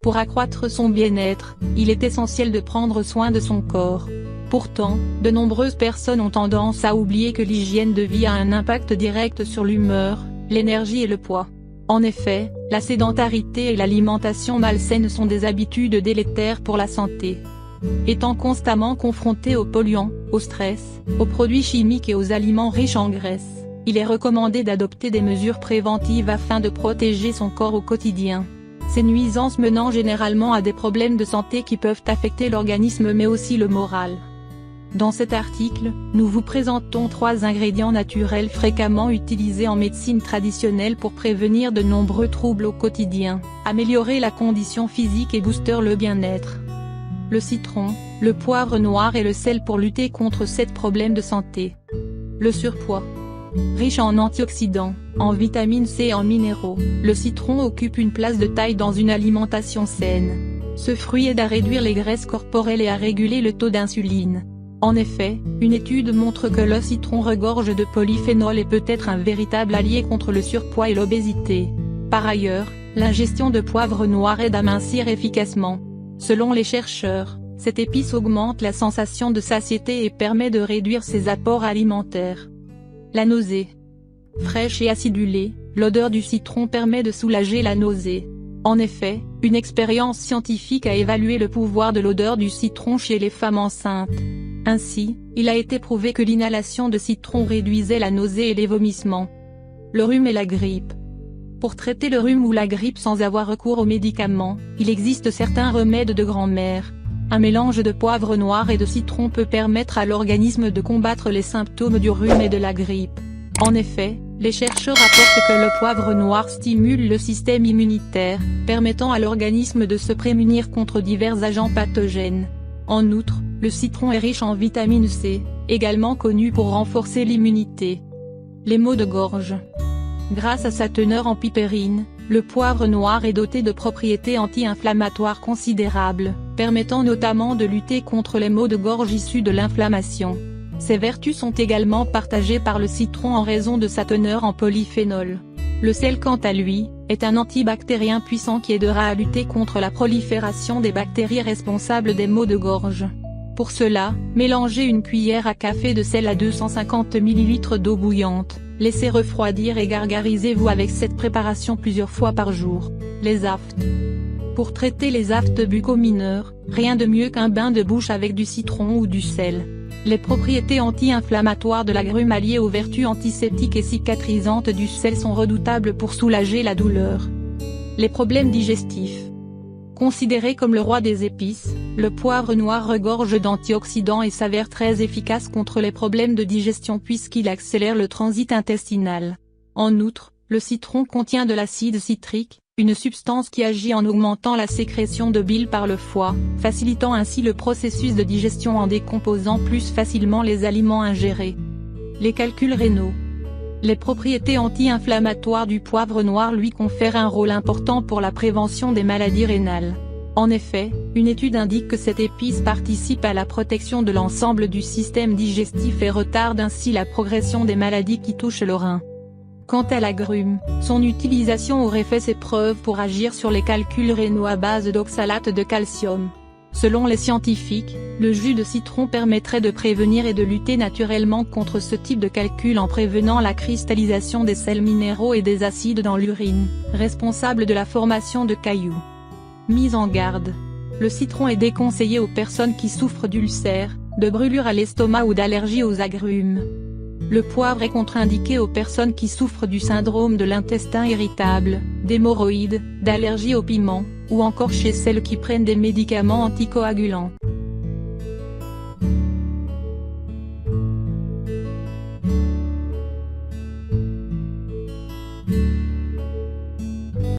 Pour accroître son bien-être, il est essentiel de prendre soin de son corps. Pourtant, de nombreuses personnes ont tendance à oublier que l'hygiène de vie a un impact direct sur l'humeur, l'énergie et le poids. En effet, la sédentarité et l'alimentation malsaine sont des habitudes délétères pour la santé. Étant constamment confronté aux polluants, au stress, aux produits chimiques et aux aliments riches en graisse, il est recommandé d'adopter des mesures préventives afin de protéger son corps au quotidien. Ces nuisances menant généralement à des problèmes de santé qui peuvent affecter l'organisme mais aussi le moral. Dans cet article, nous vous présentons 3 ingrédients naturels fréquemment utilisés en médecine traditionnelle pour prévenir de nombreux troubles au quotidien, améliorer la condition physique et booster le bien-être. Le citron, le poivre noir et le sel pour lutter contre 7 problèmes de santé. Le surpoids. Riche en antioxydants, en vitamine C et en minéraux, le citron occupe une place de taille dans une alimentation saine. Ce fruit aide à réduire les graisses corporelles et à réguler le taux d'insuline. En effet, une étude montre que le citron regorge de polyphénol et peut être un véritable allié contre le surpoids et l'obésité. Par ailleurs, l'ingestion de poivre noir aide à mincir efficacement. Selon les chercheurs, cette épice augmente la sensation de satiété et permet de réduire ses apports alimentaires. La nausée. Fraîche et acidulée, l'odeur du citron permet de soulager la nausée. En effet, une expérience scientifique a évalué le pouvoir de l'odeur du citron chez les femmes enceintes. Ainsi, il a été prouvé que l'inhalation de citron réduisait la nausée et les vomissements. Le rhume et la grippe. Pour traiter le rhume ou la grippe sans avoir recours aux médicaments, il existe certains remèdes de grand-mère. Un mélange de poivre noir et de citron peut permettre à l'organisme de combattre les symptômes du rhume et de la grippe. En effet, les chercheurs rapportent que le poivre noir stimule le système immunitaire, permettant à l'organisme de se prémunir contre divers agents pathogènes. En outre, le citron est riche en vitamine C, également connue pour renforcer l'immunité. Les maux de gorge. Grâce à sa teneur en pipérine, le poivre noir est doté de propriétés anti-inflammatoires considérables, permettant notamment de lutter contre les maux de gorge issus de l'inflammation. Ces vertus sont également partagées par le citron en raison de sa teneur en polyphénol. Le sel quant à lui, est un antibactérien puissant qui aidera à lutter contre la prolifération des bactéries responsables des maux de gorge. Pour cela, mélangez une cuillère à café de sel à 250 ml d'eau bouillante, laissez refroidir et gargarisez-vous avec cette préparation plusieurs fois par jour. Les aftes. Pour traiter les aftes bucco-mineurs, rien de mieux qu'un bain de bouche avec du citron ou du sel. Les propriétés anti-inflammatoires de l'agrume alliées aux vertus antiseptiques et cicatrisantes du sel sont redoutables pour soulager la douleur. Les problèmes digestifs. Considéré comme le roi des épices, le poivre noir regorge d'antioxydants et s'avère très efficace contre les problèmes de digestion puisqu'il accélère le transit intestinal. En outre, le citron contient de l'acide citrique, une substance qui agit en augmentant la sécrétion de bile par le foie, facilitant ainsi le processus de digestion en décomposant plus facilement les aliments ingérés. Les calculs rénaux. Les propriétés anti-inflammatoires du poivre noir lui confèrent un rôle important pour la prévention des maladies rénales. En effet, une étude indique que cette épice participe à la protection de l'ensemble du système digestif et retarde ainsi la progression des maladies qui touchent le rein. Quant à l'agrume, son utilisation aurait fait ses preuves pour agir sur les calculs rénaux à base d'oxalate de calcium. Selon les scientifiques, le jus de citron permettrait de prévenir et de lutter naturellement contre ce type de calcul en prévenant la cristallisation des sels minéraux et des acides dans l'urine, responsables de la formation de cailloux. Mise en garde. Le citron est déconseillé aux personnes qui souffrent d'ulcères, de brûlures à l'estomac ou d'allergies aux agrumes. Le poivre est contre-indiqué aux personnes qui souffrent du syndrome de l'intestin irritable, d'hémorroïdes, d'allergie au piment, ou encore chez celles qui prennent des médicaments anticoagulants.